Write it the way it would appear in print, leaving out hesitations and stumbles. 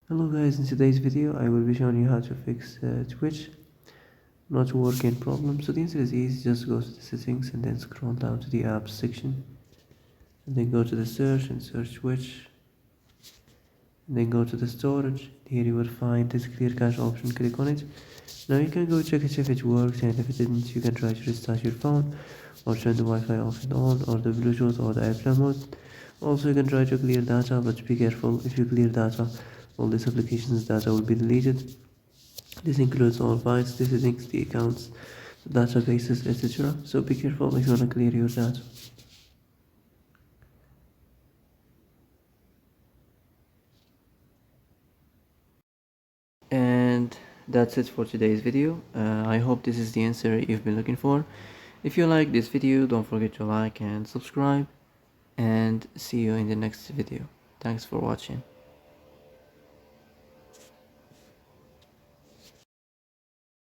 Hello guys, in today's video I will be showing you how to fix Twitch not working problem. So the answer is easy, just go to the settings and then scroll down to the apps section and then go to the search and search Twitch and then go to the storage. Here you will find this clear cache option, click on it. Now you can go check it if it works, and if it didn't you can try to restart your phone or turn the Wi-Fi off and on, or the Bluetooth or the airplane mode. Also you can try to clear data, but be careful. If you clear data, all these applications data will be deleted. This includes all files, the settings, the accounts, the databases, etc. So be careful if you want to clear your data. And that's it for today's video. I hope this is the answer you've been looking for. If you like this video, don't forget to like and subscribe, and see you in the next video. Thanks for watching.